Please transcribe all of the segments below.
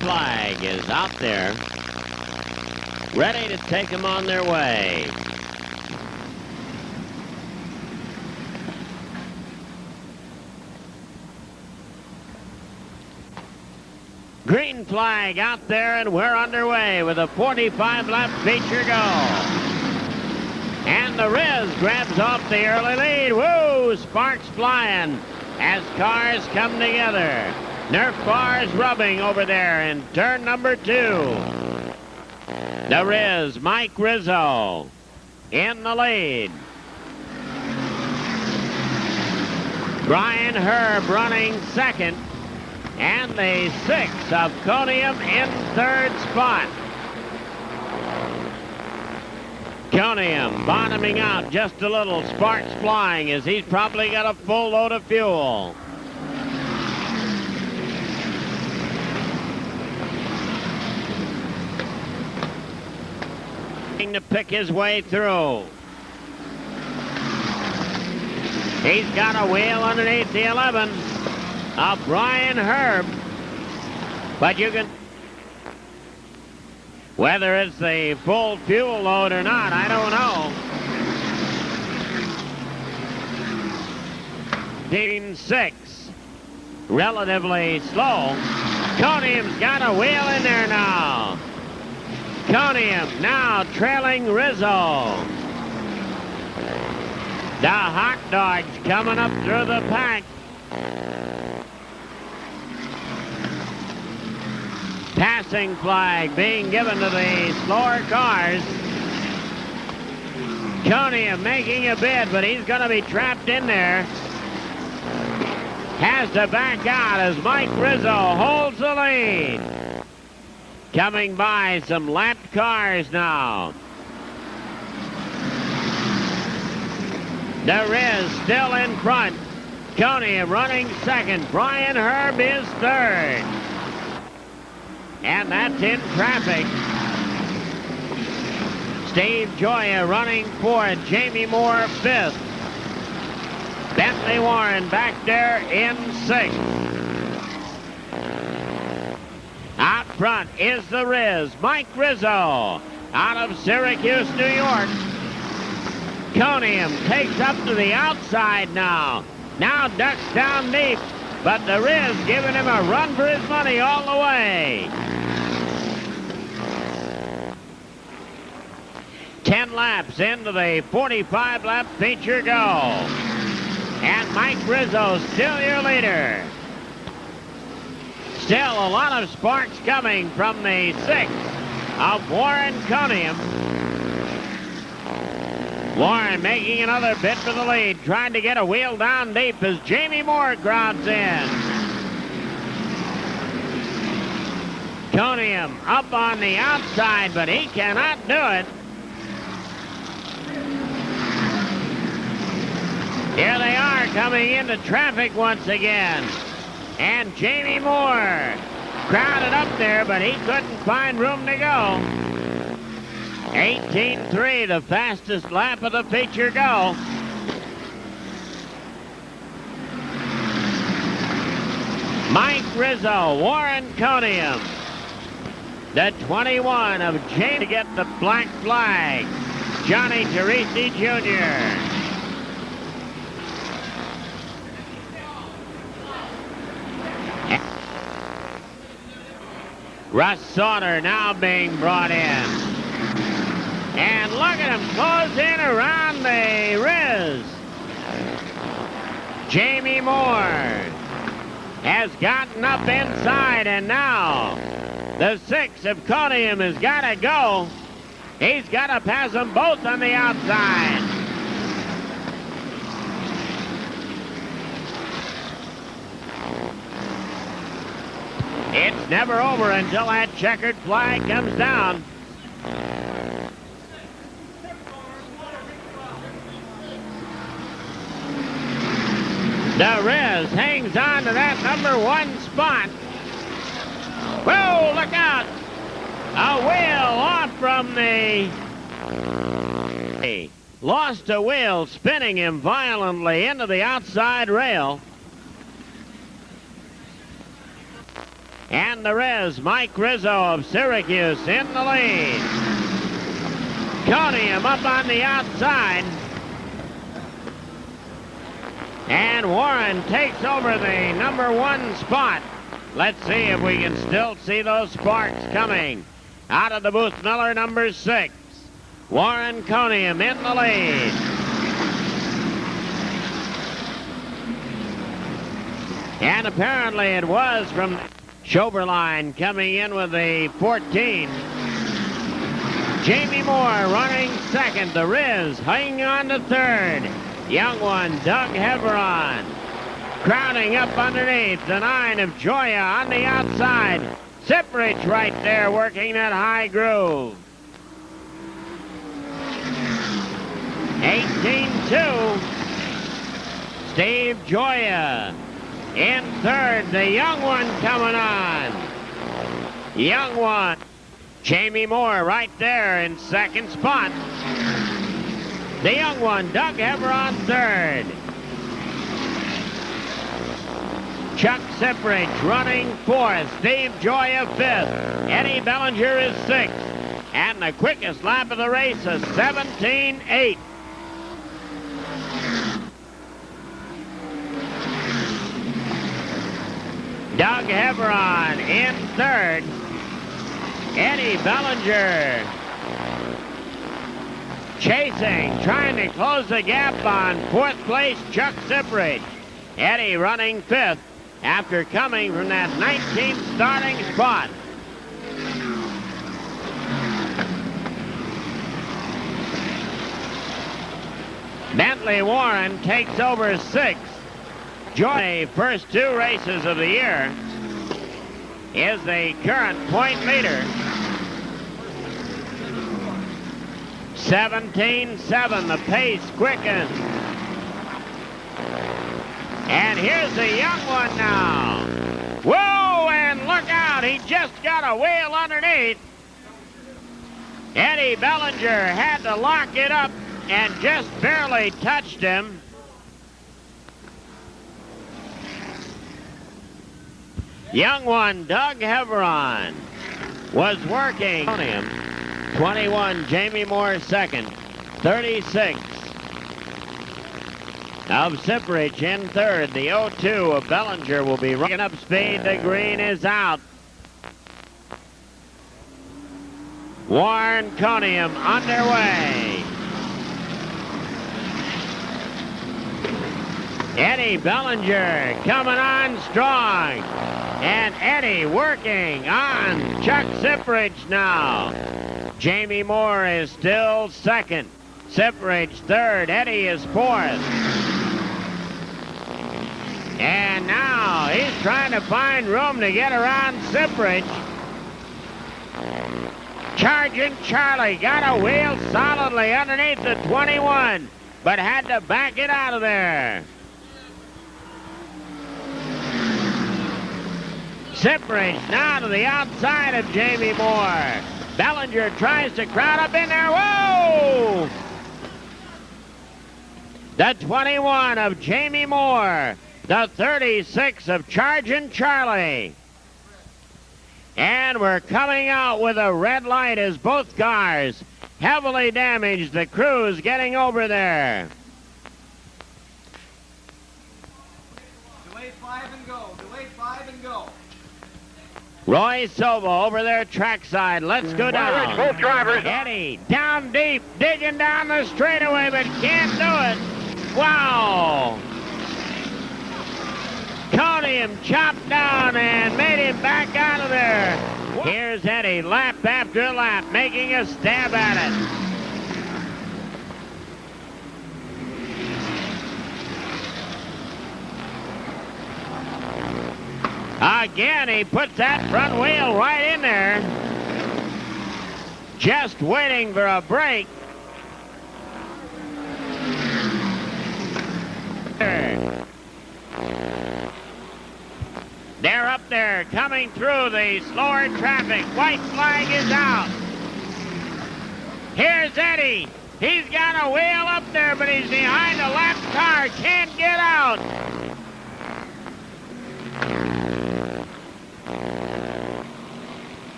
flag is out there, ready to take them on their way. Green flag out there, and we're underway with a 45-lap feature go. And the Riz grabs off the early lead. Woo! Sparks flying as cars come together. Nerf bars rubbing over there in turn number 2. The Riz, Mike Rizzo, in the lead. Brian Herb running second. And the 6 of Coniam in third spot. Coniam bottoming out just a little, sparks flying as he's probably got a full load of fuel. To pick his way through. He's got a wheel underneath the 11 of Brian Herb, but you can, whether it's the full fuel load or not, I don't know. Team 6, relatively slow. Coniam's got a wheel in there now. Coniam now trailing Rizzo. The hot dogs coming up through the pack. Passing flag being given to the slower cars. Coniam making a bid, but he's going to be trapped in there. Has to back out as Mike Rizzo holds the lead. Coming by some lapped cars now. The Riz still in front. Coniam running second. Brian Herb is third. And that's in traffic. Steve Gioia running fourth. Jamie Moore fifth. Bentley Warren back there in sixth. Out front is the Riz. Mike Rizzo out of Syracuse, New York. Coniam takes up to the outside now. Now ducks down deep. But the Riz giving him a run for his money all the way. 10 laps into the 45-lap feature go. And Mike Rizzo still your leader. Still a lot of sparks coming from the 6 of Warren Coniam. Warren making another bid for the lead, trying to get a wheel down deep as Jamie Moore crowds in. Coniam up on the outside, but he cannot do it. Here they are coming into traffic once again. And Jamie Moore crowded up there, but he couldn't find room to go. 18.3, the fastest lap of the feature go. Mike Rizzo, Warren Coniam. The 21 of James to get the black flag. Johnny Torrese Jr. Russ Sauter now being brought in. And look at him close in around the Riz. Jamie Moore has gotten up inside, and now the 6 of Coniam has got to go. He's got to pass them both on the outside. It's never over until that checkered flag comes down. The Riz hangs on to that number 1 spot. Whoa, look out! A wheel off from the... Lost a wheel, spinning him violently into the outside rail. And the Riz, Mike Rizzo of Syracuse in the lead. Coniam up on the outside. And Warren takes over the number 1 spot. Let's see if we can still see those sparks coming. Out of the Booth Miller, number 6. Warren Coniam in the lead. And apparently it was from Schoberlein coming in with the 14. Jamie Moore running second. The Riz hanging on to third. Young one, Doug Heveron. Crowding up underneath, the 9 of Gioia on the outside. Ciprich right there working that high groove. 18-2. Steve Gioia in third. The young one coming on. Young one. Jamie Moore right there in second spot. The young one, Doug Heveron, third. Chuck Ciprich running fourth. Steve Gioia fifth. Eddie Bellinger is sixth. And the quickest lap of the race is 17-8. Doug Heveron in third. Eddie Bellinger chasing, trying to close the gap on fourth place, Chuck Ciprich. Eddie running fifth after coming from that 19th starting spot. Bentley Warren takes over sixth. Gioia, first 2 races of the year, is the current point leader. 17-7, the pace quickens. And here's the young one now. Whoa, and look out, he just got a wheel underneath. Eddie Bellinger had to lock it up and just barely touched him. Young one, Doug Heveron, was working on him. 21, Jamie Moore second. 36 of Ciprich in third. The 02 of Bellinger will be running up speed. The green is out. Warren Coniam underway. Eddie Bellinger coming on strong. And Eddie working on Chuck Ciprich now. Jamie Moore is still second. Ciprich third. Eddie is fourth. And now he's trying to find room to get around Ciprich. Charging Charlie got a wheel solidly underneath the 21, but had to back it out of there. Ciprich now to the outside of Jamie Moore. Bellinger tries to crowd up in there. Whoa! The 21 of Jamie Moore. The 36 of Chargin' Charlie. And we're coming out with a red light as both cars heavily damaged. The crew's getting over there. Delay 5 and go. Delay 5 and go. Roy Silva over there trackside. Let's go down. Both drivers. Eddie down deep, digging down the straightaway, but can't do it. Wow. Coniam chopped down and made him back out of there. Here's Eddie, lap after lap, making a stab at it. Again, he puts that front wheel right in there. Just waiting for a break. They're up there coming through the slower traffic. White flag is out. Here's Eddie. He's got a wheel up there, but he's behind a lap car. Can't get out.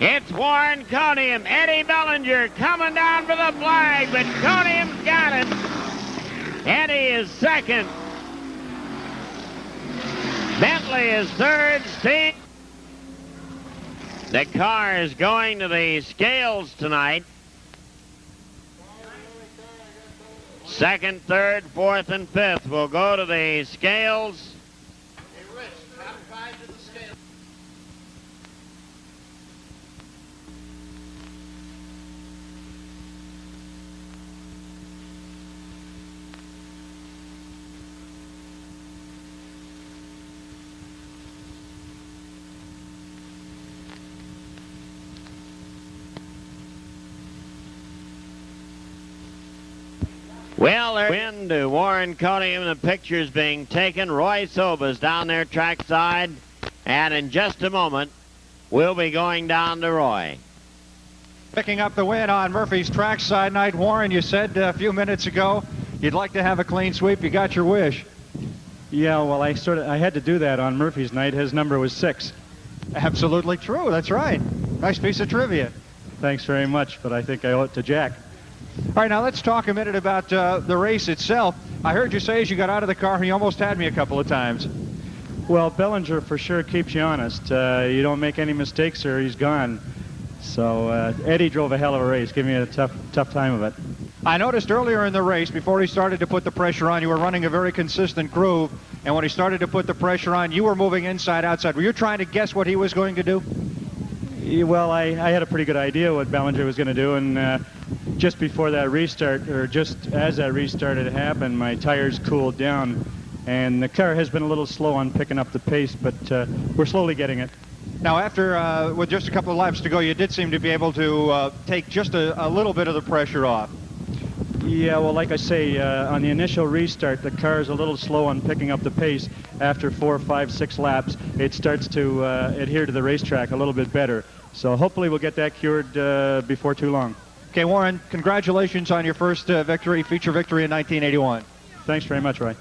It's Warren, Coniam, Eddie Bellinger coming down for the flag, but Coniam's got it. Eddie is second. Bentley is third. Steve. The car is going to the scales tonight. Second, third, fourth, and fifth will go to the scales. Hey, Rich, top five to the scale. Well, they're in to Warren, Coniam. The picture's being taken. Roy Soba's down there trackside. And in just a moment, we'll be going down to Roy. Picking up the win on Murphy's trackside night. Warren, you said a few minutes ago you'd like to have a clean sweep. You got your wish. Yeah, well, I had to do that on Murphy's night. His number was 6. Absolutely true. That's right. Nice piece of trivia. Thanks very much, but I think I owe it to Jack. All right, now let's talk a minute about the race itself. I heard you say as you got out of the car, he almost had me a couple of times. Well, Bellinger for sure keeps you honest. You don't make any mistakes or he's gone. So Eddie drove a hell of a race. Give me a tough time of it. I noticed earlier in the race, before he started to put the pressure on, you were running a very consistent groove. And when he started to put the pressure on, you were moving inside, outside. Were you trying to guess what he was going to do? Well, I had a pretty good idea what Bellinger was going to do, and just before that restart, or just as that restart had happened, my tires cooled down, and the car has been a little slow on picking up the pace, but we're slowly getting it. Now, after, with just a couple of laps to go, you did seem to be able to take just a little bit of the pressure off. Yeah, well, like I say, on the initial restart, the car is a little slow on picking up the pace. After 4, 5, 6 laps, it starts to adhere to the racetrack a little bit better. So hopefully we'll get that cured before too long. Okay, Warren, congratulations on your first victory, feature victory in 1981. Thanks very much, Roy.